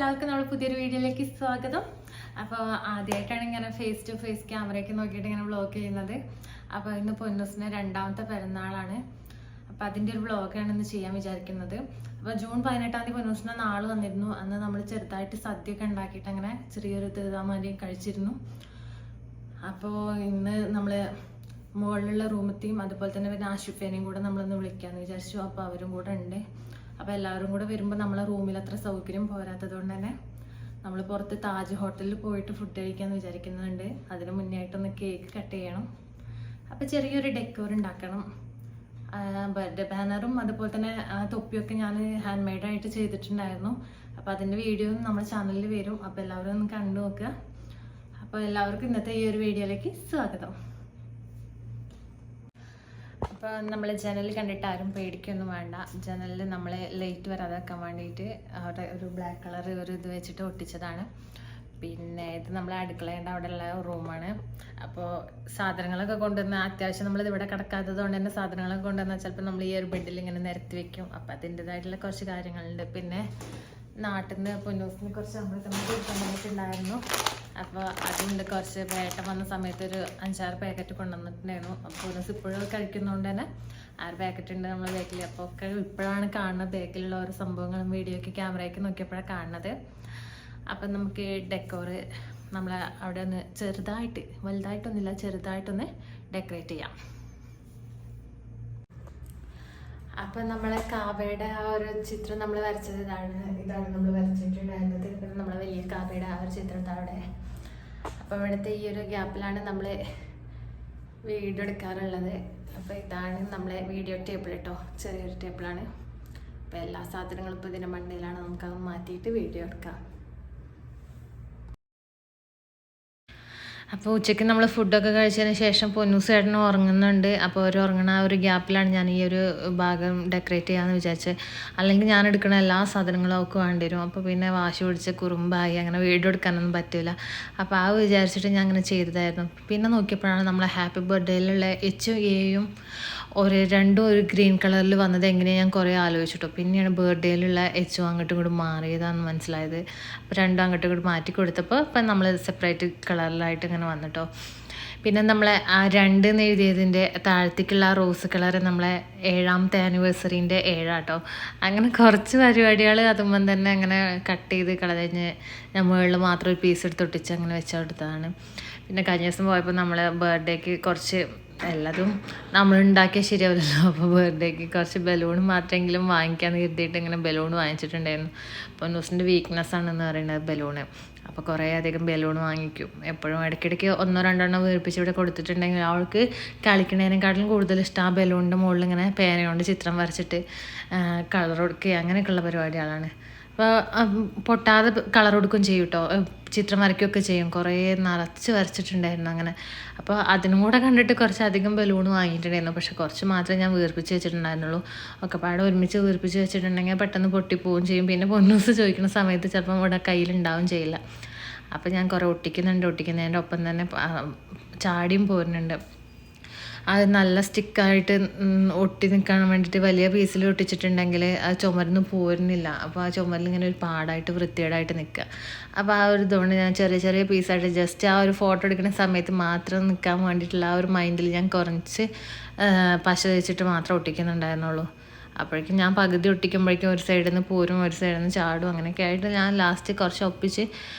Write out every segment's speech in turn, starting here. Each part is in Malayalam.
എല്ലാവർക്കും നമ്മുടെ പുതിയൊരു വീഡിയോയിലേക്ക് സ്വാഗതം. അപ്പോൾ ആദ്യമായിട്ടാണ് ഇങ്ങനെ ഫേസ് ടു ഫേസ് ക്യാമറയ്ക്ക് നോക്കിയിട്ട് ഇങ്ങനെ വ്ളോഗ് ചെയ്യുന്നത്. അപ്പോൾ ഇന്ന് പൊന്നൂസിന് രണ്ടാമത്തെ പിറന്നാളാണ്. അപ്പോൾ അതിൻ്റെ ഒരു വ്ളോഗാണ് ഇന്ന് ചെയ്യാൻ വിചാരിക്കുന്നത്. അപ്പോൾ ജൂൺ 18 പൊന്നൂസിന് നാള് വന്നിരുന്നു. അന്ന് നമ്മൾ ചെറുതായിട്ട് സദ്യയൊക്കെ ഉണ്ടാക്കിയിട്ട് അങ്ങനെ ചെറിയൊരു തീർഥാമാരി കഴിച്ചിരുന്നു. അപ്പോൾ ഇന്ന് നമ്മൾ മുകളിലുള്ള റൂമത്തെയും അതുപോലെ തന്നെ പിന്നെ ആശുഫേനെയും കൂടെ നമ്മളൊന്ന് വിളിക്കാമെന്ന് വിചാരിച്ചു. അപ്പോൾ അവരും കൂടെ ഉണ്ട്. അപ്പോൾ എല്ലാവരും കൂടെ വരുമ്പോൾ നമ്മളെ റൂമിൽ അത്ര സൗകര്യം പോരാത്തത് കൊണ്ട് തന്നെ നമ്മൾ പുറത്ത് താജ് ഹോട്ടലിൽ പോയിട്ട് ഫുഡ് കഴിക്കാമെന്ന് വിചാരിക്കുന്നുണ്ട്. അതിന് മുന്നേ ആയിട്ടൊന്ന് കേക്ക് കട്ട് ചെയ്യണം. അപ്പോൾ ചെറിയൊരു ഡെക്കോർ ഉണ്ടാക്കണം. ബർത്ത്ഡേ ബാനറും അതുപോലെ തന്നെ തൊപ്പിയൊക്കെ ഞാൻ ഹാൻഡ് മെയ്ഡായിട്ട് ചെയ്തിട്ടുണ്ടായിരുന്നു. അപ്പോൾ അതിൻ്റെ വീഡിയോയും നമ്മുടെ ചാനലിൽ വരും. അപ്പോൾ എല്ലാവരും ഒന്ന് കണ്ടു നോക്കുക. അപ്പോൾ എല്ലാവർക്കും ഇന്നത്തെ ഈ ഒരു വീഡിയോയിലേക്ക് സ്വാഗതം. അപ്പോൾ നമ്മൾ ജനൽ കണ്ടിട്ട് ആരും പേടിക്കൊന്നും വേണ്ട. ജനലിൽ നമ്മൾ ലൈറ്റ് വരാതാക്കാൻ വേണ്ടിയിട്ട് അവിടെ ഒരു ബ്ലാക്ക് കളർ ഒരു ഇത് വെച്ചിട്ട് ഒട്ടിച്ചതാണ്. പിന്നെ ഇത് നമ്മൾ അടുക്കളയുടെ അവിടെയുള്ള റൂമാണ്. അപ്പോൾ സാധനങ്ങളൊക്കെ കൊണ്ടുവന്ന് അത്യാവശ്യം നമ്മളിത് ഇവിടെ കിടക്കാത്തത് കൊണ്ട് തന്നെ സാധനങ്ങളൊക്കെ കൊണ്ടുവന്നാൽ ചിലപ്പോൾ നമ്മൾ ഈ ഒരു ബെഡിൽ ഇങ്ങനെ നിരത്തി വെക്കും. അപ്പോൾ അതിൻ്റെതായിട്ടുള്ള കുറച്ച് കാര്യങ്ങളുണ്ട്. പിന്നെ നാട്ടിൽ നിന്ന് പൊന്നൂസിന് കുറച്ച് നമ്മൾ കൊണ്ടുവന്നിട്ടുണ്ടായിരുന്നു. അപ്പോൾ അതുകൊണ്ട് കുറച്ച് വേട്ട വന്ന സമയത്ത് ഒരു 5-6 പാക്കറ്റ് കൊണ്ടുവന്നിട്ടുണ്ടായിരുന്നു. അപ്പോൾ പൊന്നൂസ് ഇപ്പോഴും കഴിക്കുന്നതുകൊണ്ട് തന്നെ 6 പാക്കറ്റ് ഉണ്ട് നമ്മൾ ബാക്കിൽ. അപ്പോൾ ഒക്കെ ഇപ്പോഴാണ് കാണുന്നത്. ബാക്കിലുള്ള ഓരോ സംഭവങ്ങളും വീഡിയോയ്ക്ക് ക്യാമറയ്ക്ക് നോക്കിയപ്പോഴാണ് കാണുന്നത്. അപ്പം നമുക്ക് ഡെക്കോറ് നമ്മൾ അവിടെ ഒന്ന് ചെറുതായിട്ട്, വലുതായിട്ടൊന്നുമില്ല, ചെറുതായിട്ടൊന്ന് ഡെക്കറേറ്റ് ചെയ്യാം. അപ്പം നമ്മളെ കാബയുടെ ആ ഒരു ചിത്രം നമ്മൾ വരച്ചത് ഇതാണ് നമ്മൾ വരച്ചിട്ടുണ്ടായിരുന്നത്. പിന്നെ നമ്മളെ വലിയ കാബയുടെ ആ ഒരു ചിത്രം അവിടെ. അപ്പോൾ ഇവിടുത്തെ ഈ ഒരു ഗ്യാപ്പിലാണ് നമ്മൾ വീഡിയോ എടുക്കാറുള്ളത്. അപ്പോൾ ഇതാണ് നമ്മളെ വീഡിയോ ടേബിൾ കേട്ടോ. ചെറിയൊരു ടേബിളാണ്. അപ്പോൾ എല്ലാ സാധനങ്ങളും ഇപ്പോൾ ഇതിൻ്റെ മണ്ടയിലാണ്. നമുക്കത് മാറ്റിയിട്ട് വീഡിയോ എടുക്കാം. അപ്പോൾ ഉച്ചയ്ക്ക് നമ്മൾ ഫുഡൊക്കെ കഴിച്ചതിന് ശേഷം പൊന്നൂസ് ചേട്ടന് ഉറങ്ങുന്നുണ്ട്. അപ്പോൾ അവർ ഉറങ്ങണ ആ ഒരു ഗ്യാപ്പിലാണ് ഞാൻ ഈ ഒരു ഭാഗം ഡെക്കറേറ്റ് ചെയ്യാമെന്ന് വിചാരിച്ചത്. അല്ലെങ്കിൽ ഞാൻ എടുക്കുന്ന എല്ലാ സാധനങ്ങളും അവൾക്ക് വേണ്ടി വരും. അപ്പോൾ പിന്നെ വാശി പിടിച്ച് കുറുമ്പായി അങ്ങനെ വീഡിയോ എടുക്കാനൊന്നും പറ്റില്ല. അപ്പോൾ ആ വിചാരിച്ചിട്ട് ഞാൻ അങ്ങനെ ചെയ്തതായിരുന്നു. പിന്നെ നോക്കിയപ്പോഴാണ് നമ്മളെ ഹാപ്പി ബർത്ത്ഡേയിലുള്ള എച്ചും എയും രണ്ടും ഒരു ഗ്രീൻ കളറിൽ വന്നത് എങ്ങനെയാണ് ഞാൻ കുറേ ആലോചിച്ചിട്ടോ. പിന്നെയാണ് ബർത്ത്ഡേയിലുള്ള എച്ചും അങ്ങോട്ടും ഇങ്ങോട്ടും മാറിയതാണെന്ന് മനസ്സിലായത്. അപ്പോൾ രണ്ടും അങ്ങോട്ടും ഇങ്ങോട്ടും മാറ്റി കൊടുത്തപ്പോൾ ഇപ്പം നമ്മൾ സെപ്പറേറ്റ് കളറിലായിട്ട് ഇങ്ങനെ വന്നിട്ടോ. പിന്നെ നമ്മളെ ആ 2 എന്ന് എഴുതിയതിൻ്റെ താഴത്തേക്കുള്ള ആ റോസ് കളർ നമ്മളെ 7ാമത്തെ ആനിവേഴ്സറീൻ്റെ 7 അങ്ങനെ കുറച്ച് പരിപാടികൾ അതുമ്പം തന്നെ അങ്ങനെ കട്ട് ചെയ്ത് കളഞ്ഞ് ഞാൻ മുകളിൽ മാത്രം ഒരു പീസ് എടുത്ത് ഒട്ടിച്ച് അങ്ങനെ വെച്ചെടുത്തതാണ്. പിന്നെ കഴിഞ്ഞ ദിവസം പോയപ്പോൾ നമ്മൾ ബർത്ത്ഡേക്ക് കുറച്ച് എല്ലാതും നമ്മളുണ്ടാക്കിയ ശരിയാവില്ലല്ലോ. അപ്പോൾ ബർത്ത്ഡേക്ക് കുറച്ച് ബലൂൺ മാത്രമെങ്കിലും വാങ്ങിക്കാമെന്ന് കരുതിയിട്ട് ഇങ്ങനെ ബലൂൺ വാങ്ങിച്ചിട്ടുണ്ടായിരുന്നു. അപ്പോൾ ന്യൂസിൻ്റെ വീക്ക്നെസ്സാണെന്ന് പറയുന്നത് ബലൂണ്. അപ്പോൾ കുറേ അധികം ബലൂൺ വാങ്ങിക്കും. എപ്പോഴും ഇടയ്ക്കിടയ്ക്ക് 1-2 വീർപ്പിച്ച് ഇവിടെ കൊടുത്തിട്ടുണ്ടെങ്കിൽ അവൾക്ക് കളിക്കുന്നതിനെക്കാട്ടിലും കൂടുതൽ ഇഷ്ടം ആ ബലൂണിൻ്റെ മുകളിൽ ഇങ്ങനെ പേനയോണ്ട് ചിത്രം വരച്ചിട്ട് കളർ കൊടുക്കുക അങ്ങനെയൊക്കെയുള്ള പരിപാടികളാണ്. അപ്പോൾ പൊട്ടാതെ കളർ കൊടുക്കുകയും ചെയ്യും കേട്ടോ. ചിത്രം വരയ്ക്കുകയൊക്കെ ചെയ്യും. കുറേ നിറച്ച് വരച്ചിട്ടുണ്ടായിരുന്നു അങ്ങനെ. അപ്പോൾ അതിനും കൂടെ കണ്ടിട്ട് കുറച്ചധികം ബലൂൺ വാങ്ങിയിട്ടുണ്ടായിരുന്നു. പക്ഷെ കുറച്ച് മാത്രമേ ഞാൻ വീർപ്പിച്ച് വെച്ചിട്ടുണ്ടായിരുന്നുള്ളൂ. ഒക്കെ പാടെ ഒരുമിച്ച് വീർപ്പിച്ച് വെച്ചിട്ടുണ്ടെങ്കിൽ പെട്ടെന്ന് പൊട്ടിപ്പോവുകയും ചെയ്യും. പിന്നെ പൊന്നൂസ് ചോദിക്കുന്ന സമയത്ത് ചിലപ്പം ഇവിടെ കയ്യിലുണ്ടാവും ചെയ്യില്ല. അപ്പോൾ ഞാൻ കുറേ ഒട്ടിക്കുന്നതിൻ്റെ ഒപ്പം തന്നെ ചാടിയും പോരുന്നുണ്ട്. അത് നല്ല സ്റ്റിക്കായിട്ട് ഒട്ടി നിൽക്കാൻ വേണ്ടിയിട്ട് വലിയ പീസിൽ ഒട്ടിച്ചിട്ടുണ്ടെങ്കിൽ അത് ചുമരിന്ന് പോരുന്നില്ല. അപ്പോൾ ആ ചുമരിൽ ഇങ്ങനെ ഒരു പാടായിട്ട് വൃത്തികേടായിട്ട് നിൽക്കുക. അപ്പോൾ ആ ഒരു ഇതുകൊണ്ട് ഞാൻ ചെറിയ ചെറിയ പീസായിട്ട് ജസ്റ്റ് ആ ഒരു ഫോട്ടോ എടുക്കുന്ന സമയത്ത് മാത്രം നിൽക്കാൻ വേണ്ടിയിട്ടുള്ള ആ ഒരു മൈൻഡിൽ ഞാൻ കുറച്ച് പശ തേച്ചിട്ട് മാത്രം ഒട്ടിക്കുന്നുണ്ടായിരുന്നുള്ളൂ. അപ്പോഴേക്കും ഞാൻ പകുതി ഒട്ടിക്കുമ്പോഴേക്കും ഒരു സൈഡിൽ നിന്ന് പോരും, ഒരു സൈഡിൽ നിന്ന് ചാടും. അങ്ങനെയൊക്കെ ആയിട്ട് ഞാൻ ലാസ്റ്റ് കുറച്ച് ഒപ്പിച്ച്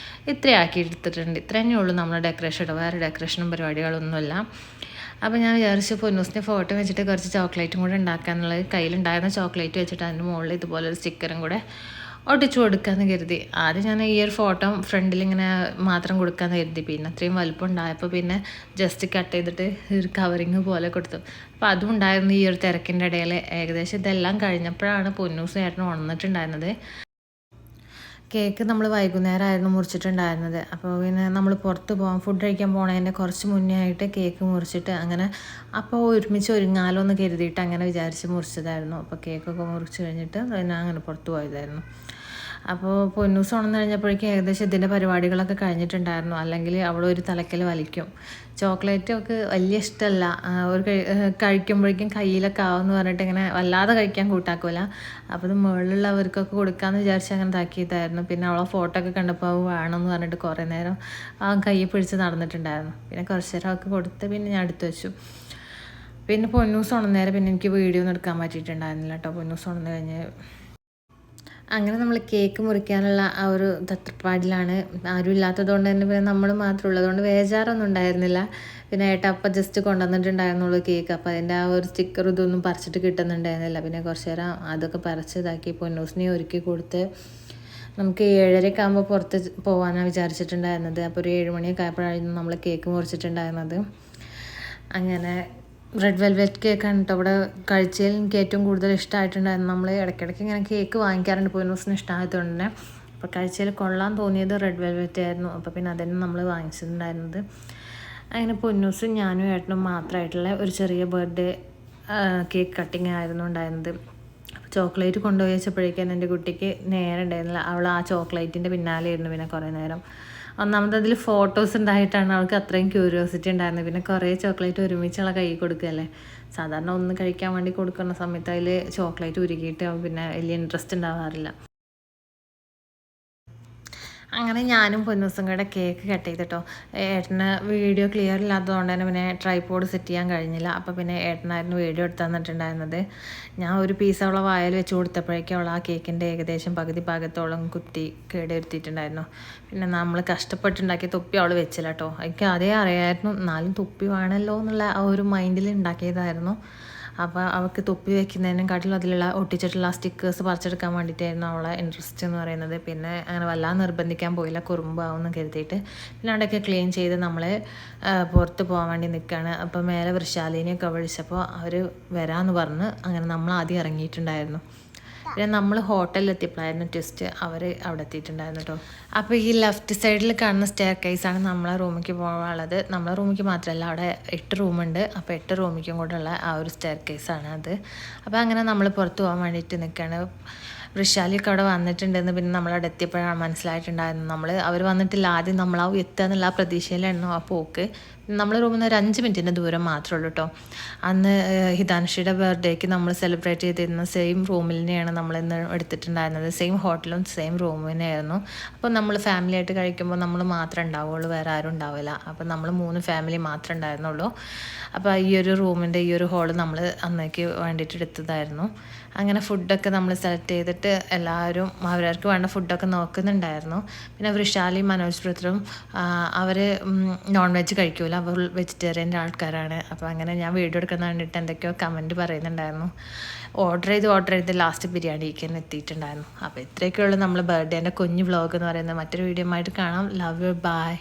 ഇത്രയാക്കി എടുത്തിട്ടുണ്ട്. ഇത്ര തന്നെ ഉള്ളൂ നമ്മുടെ ഡെക്കറേഷൻ. വേറെ ഡെക്കറേഷനും പരിപാടികളൊന്നുമില്ല. അപ്പോൾ ഞാൻ വിചാരിച്ചു പൊന്നൂസിൻ്റെ ഫോട്ടോ വെച്ചിട്ട് കുറച്ച് ചോക്ലേറ്റും കൂടെ ഉണ്ടാക്കാന്നുള്ളത്. കയ്യിലുണ്ടായിരുന്ന ചോക്ലേറ്റ് വെച്ചിട്ട് അതിൻ്റെ മുകളിൽ ഇതുപോലൊരു സ്റ്റിക്കറും കൂടെ ഒട്ടിച്ചു കൊടുക്കാമെന്ന് കരുതി. ആദ്യം ഞാൻ ഈ ഒരു ഫോട്ടോ ഫ്രണ്ടിൽ ഇങ്ങനെ മാത്രം കൊടുക്കാമെന്ന് കരുതി. പിന്നെ അത്രയും വലുപ്പം ഉണ്ടായപ്പോൾ പിന്നെ ജസ്റ്റ് കട്ട് ചെയ്തിട്ട് ഒരു കവറിങ് പോലെ കൊടുത്തു. അപ്പോൾ അതും ഉണ്ടായിരുന്നു ഈ ഒരു തിരക്കിൻ്റെ ഇടയിൽ. ഏകദേശം ഇതെല്ലാം കഴിഞ്ഞപ്പോഴാണ് പൊന്നൂസ് ചേട്ടൻ ഉണർന്നിട്ടുണ്ടായിരുന്നത്. കേക്ക് നമ്മൾ വൈകുന്നേരമായിരുന്നു മുറിച്ചിട്ടുണ്ടായിരുന്നത്. അപ്പോൾ പിന്നെ നമ്മൾ പുറത്ത് പോകാൻ ഫുഡ് കഴിക്കാൻ പോണതിൻ്റെ കുറച്ച് മുന്നേ ആയിട്ട് കേക്ക് മുറിച്ചിട്ട് അങ്ങനെ അപ്പോൾ ഒരുമിച്ച് ഒരുങ്ങാലോ എന്ന് കരുതിയിട്ട് അങ്ങനെ വിചാരിച്ച് മുറിച്ചതായിരുന്നു. അപ്പോൾ കേക്കൊക്കെ മുറിച്ച് കഴിഞ്ഞിട്ട് പിന്നെ അങ്ങനെ പുറത്ത് പോയതായിരുന്നു. അപ്പോൾ പൊന്നൂസ് ഉണർന്നു കഴിഞ്ഞപ്പോഴേക്കും ഏകദേശം ഇതിൻ്റെ പരിപാടികളൊക്കെ കഴിഞ്ഞിട്ടുണ്ടായിരുന്നു. അല്ലെങ്കിൽ അവളൊരു തലക്കൽ വലിക്കും. ചോക്ലേറ്റ് ഒക്കെ വലിയ ഇഷ്ടമല്ല. ഒരു കഴിക്കുമ്പോഴേക്കും കയ്യിലൊക്കെ ആവുമെന്ന് പറഞ്ഞിട്ട് ഇങ്ങനെ വല്ലാതെ കഴിക്കാൻ കൂട്ടാക്കൂല. അപ്പോൾ ഇത് മുകളിലുള്ളവർക്കൊക്കെ കൊടുക്കാമെന്ന് വിചാരിച്ച് അങ്ങനെ ഇതാക്കിയതായിരുന്നു. പിന്നെ അവളെ ഫോട്ടോ ഒക്കെ കണ്ടപ്പോൾ വേണമെന്ന് പറഞ്ഞിട്ട് കുറേ നേരം ആ കൈ പിടിച്ച് നടന്നിട്ടുണ്ടായിരുന്നു. പിന്നെ കുറച്ച് നേരം അവൾക്ക് കൊടുത്ത് പിന്നെ ഞാൻ എടുത്തു വെച്ചു. പിന്നെ പൊന്നൂസ് ഉണർന്നേരം പിന്നെ എനിക്ക് വീഡിയോ ഒന്നും എടുക്കാൻ പറ്റിയിട്ടുണ്ടായിരുന്നില്ല കേട്ടോ. പൊന്നൂസ് ഉണർന്നു കഴിഞ്ഞ് അങ്ങനെ നമ്മൾ കേക്ക് മുറിക്കാനുള്ള ആ ഒരു തത്രപ്പാടിലാണ്. ആരും ഇല്ലാത്തതുകൊണ്ട് തന്നെ പിന്നെ നമ്മൾ മാത്രം ഉള്ളതുകൊണ്ട് വേജാറൊന്നും ഉണ്ടായിരുന്നില്ല. പിന്നെ ഏട്ടപ്പം ജസ്റ്റ് കൊണ്ടുവന്നിട്ടുണ്ടായിരുന്നുള്ളൂ കേക്ക്. അപ്പോൾ അതിൻ്റെ ആ ഒരു സ്റ്റിക്കർ ഇതൊന്നും പറിച്ചിട്ട് കിട്ടുന്നുണ്ടായിരുന്നില്ല. പിന്നെ കുറച്ച് നേരം അതൊക്കെ പറിച്ച് ഇതാക്കി പൊന്നൂസിനെ ഒരുക്കി കൊടുത്ത് നമുക്ക് 7:30 ആകുമ്പോൾ പുറത്ത് പോകാനാണ് വിചാരിച്ചിട്ടുണ്ടായിരുന്നത്. അപ്പോൾ ഒരു 7 മണിയൊക്കെ ആയപ്പോഴായിരുന്നു നമ്മൾ കേക്ക് മുറിച്ചിട്ടുണ്ടായിരുന്നത്. അങ്ങനെ റെഡ് വെൽവെറ്റ് കേക്കാണ് കേട്ടോ ഇവിടെ കഴിച്ചതിൽ എനിക്ക് ഏറ്റവും കൂടുതൽ ഇഷ്ടമായിട്ടുണ്ടായിരുന്നു. നമ്മൾ ഇടയ്ക്കിടയ്ക്ക് ഇങ്ങനെ കേക്ക് വാങ്ങിക്കാറുണ്ട് പൊന്നൂസിന് ഇഷ്ടമായതുകൊണ്ട് തന്നെ. അപ്പോൾ കഴിച്ചതിൽ കൊള്ളാൻ തോന്നിയത് റെഡ് വെൽവെറ്റ് ആയിരുന്നു. അപ്പോൾ പിന്നെ അതന്നെ നമ്മൾ വാങ്ങിച്ചിട്ടുണ്ടായിരുന്നത്. അങ്ങനെ പൊന്നൂസും ഞാനും ഏട്ടനും മാത്രമായിട്ടുള്ള ഒരു ചെറിയ ബർത്ത്ഡേ കേക്ക് കട്ടിങ് ആയിരുന്നു ഉണ്ടായിരുന്നത്. ചോക്ലേറ്റ് കൊണ്ടുപോയി വെച്ചപ്പോഴേക്കും എൻ്റെ കുട്ടിക്ക് നേരെ ഉണ്ടായിരുന്നില്ല. അവൾ ആ ചോക്ലേറ്റിൻ്റെ പിന്നാലെ ഇരുന്നു. പിന്നെ കുറേ നേരം ഒന്നാമത് അതിൽ ഫോട്ടോസ് ഉണ്ടായിട്ടാണ് അവൾക്ക് അത്രയും ക്യൂരിയോസിറ്റി ഉണ്ടായിരുന്നത്. പിന്നെ കുറേ ചോക്ലേറ്റ് ഒരുമിച്ചുള്ള കൈ കൊടുക്കുകയല്ലേ. സാധാരണ ഒന്ന് കഴിക്കാൻ വേണ്ടി കൊടുക്കുന്ന സമയത്ത് അതിൽ ചോക്ലേറ്റ് ഉരുകിയിട്ട് പിന്നെ വലിയ ഇൻട്രസ്റ്റ് ഉണ്ടാവാറില്ല. അങ്ങനെ ഞാനും പൊന്നൂസും കൂടെ കേക്ക് കട്ട് ചെയ്തിട്ടോ. ഏട്ടന് വീഡിയോ ക്ലിയർ ഇല്ലാത്തതുകൊണ്ട് തന്നെ പിന്നെ ട്രൈപോഡ് സെറ്റ് ചെയ്യാൻ കഴിഞ്ഞില്ല. അപ്പോൾ പിന്നെ ഏട്ടനായിരുന്നു വീഡിയോ എടുത്ത് തന്നിട്ടുണ്ടായിരുന്നത്. ഞാൻ ഒരു പീസ് അവളെ വായിൽ വെച്ച് കൊടുത്തപ്പോഴേക്കും അവൾ ആ കേക്കിൻ്റെ ഏകദേശം പകുതി ഭാഗത്തോളം കുത്തി കേടുവരുത്തിയിട്ടുണ്ടായിരുന്നു. പിന്നെ നമ്മൾ കഷ്ടപ്പെട്ടുണ്ടാക്കിയ തൊപ്പി അവൾ വെച്ചില്ല കേട്ടോ. എനിക്ക് അതേ അറിയായിരുന്നു, എന്നാലും തൊപ്പി വേണമല്ലോ എന്നുള്ള ആ ഒരു മൈൻഡിൽ ഉണ്ടാക്കിയതായിരുന്നു. അപ്പോൾ അവൾക്ക് തൊപ്പി വെക്കുന്നതിനെക്കാട്ടിലും അതിലുള്ള ഒട്ടിച്ചിട്ടുള്ള സ്റ്റിക്കേഴ്സ് പറിച്ചെടുക്കാൻ വേണ്ടിയിട്ടായിരുന്നു അവളെ ഇൻട്രസ്റ്റ് എന്ന് പറയുന്നത്. പിന്നെ അങ്ങനെ വല്ലാതെ നിർബന്ധിക്കാൻ പോയില്ല, കുറുമ്പാവുമെന്ന് കരുതിയിട്ട്. പിന്നെ അവിടെയൊക്കെ ക്ലീൻ ചെയ്ത് നമ്മൾ പുറത്ത് പോകാൻ വേണ്ടി നിൽക്കുകയാണ്. അപ്പോൾ മേലെ വൃഷാലിനെയൊക്കെ വിളിച്ചപ്പോൾ അവർ വരാമെന്ന് പറഞ്ഞ് അങ്ങനെ നമ്മൾ ആദ്യം ഇറങ്ങിയിട്ടുണ്ടായിരുന്നു. പിന്നെ നമ്മൾ ഹോട്ടലിൽ എത്തിയപ്പോഴായിരുന്നു ട്വിസ്റ്റ്, അവർ അവിടെ എത്തിയിട്ടുണ്ടായിരുന്നു കേട്ടോ. അപ്പോൾ ഈ ലെഫ്റ്റ് സൈഡിൽ കാണുന്ന സ്റ്റെയർ കേസാണ് നമ്മളെ റൂമിലേക്ക് പോകാനുള്ളത്. നമ്മളെ റൂമിലേക്ക് മാത്രമല്ല, അവിടെ 8 റൂമുണ്ട്. അപ്പോൾ 8 റൂമിലേക്കും കൂടെ ഉള്ള ആ ഒരു സ്റ്റെയർ കേസാണ് അത്. അപ്പോൾ അങ്ങനെ നമ്മൾ പുറത്ത് പോകാൻ വേണ്ടിയിട്ട് നിൽക്കുകയാണ്. വൃഷാലിയൊക്കെ അവിടെ വന്നിട്ടുണ്ടെന്ന് പിന്നെ നമ്മളവിടെ എത്തിയപ്പോഴാണ് മനസ്സിലായിട്ടുണ്ടായിരുന്നു. അവർ വന്നിട്ടില്ല, ആദ്യം നമ്മളാവും എത്തുക എന്നുള്ള ആ പ്രതീക്ഷയിലായിരുന്നു ആ പോക്ക്. നമ്മൾ റൂമിൽ നിന്ന് ഒരു 5 മിനിറ്റിൻ്റെ ദൂരം മാത്രമേ ഉള്ളൂ കേട്ടോ. അന്ന് ഹിതാൻഷിയുടെ ബർത്ത്ഡേക്ക് നമ്മൾ സെലിബ്രേറ്റ് ചെയ്തിരുന്ന സെയിം റൂമിൽ തന്നെയാണ് നമ്മളിന്ന് എടുത്തിട്ടുണ്ടായിരുന്നത്. സെയിം ഹോട്ടലും സെയിം റൂം തന്നെയായിരുന്നു. അപ്പോൾ നമ്മൾ ഫാമിലി ആയിട്ട് കഴിക്കുമ്പോൾ നമ്മൾ മാത്രമേ ഉണ്ടാവുള്ളൂ, വേറെ ആരും ഉണ്ടാവില്ല. അപ്പോൾ നമ്മൾ 3 ഫാമിലി മാത്രമേ ഉണ്ടായിരുന്നുള്ളൂ. അപ്പോൾ ഈ ഒരു റൂമിൻ്റെ ഈ ഒരു ഹോള് നമ്മൾ അന്നേക്ക് വേണ്ടിയിട്ട് എടുത്തതായിരുന്നു. അങ്ങനെ ഫുഡൊക്കെ നമ്മൾ സെലക്ട് ചെയ്തിട്ട് എല്ലാവരും അവരവർക്ക് വേണ്ട ഫുഡൊക്കെ നോക്കുന്നുണ്ടായിരുന്നു. പിന്നെ വൃഷാലി മനോജ് പൃഥ്രും അവർ നോൺ വെജ് കഴിക്കൂല, അവർ വെജിറ്റേറിയൻ്റെ ആൾക്കാരാണ്. അപ്പോൾ അങ്ങനെ ഞാൻ വീഡിയോ എടുക്കുന്ന കണ്ടിട്ട് എന്തൊക്കെയോ കമൻറ്റ് പറയുന്നുണ്ടായിരുന്നു. ഓർഡർ ചെയ്ത് ലാസ്റ്റ് ബിരിയാണിക്ക് തന്നെ എത്തിയിട്ടുണ്ടായിരുന്നു. അപ്പോൾ ഇത്രയൊക്കെയുള്ളൂ നമ്മൾ ബർത്ത്ഡേൻ്റെ കുഞ്ഞു വ്ളോഗ് എന്ന് പറയുന്നത്. മറ്റൊരു വീഡിയോ ആയിട്ട് കാണാം. Love you, by.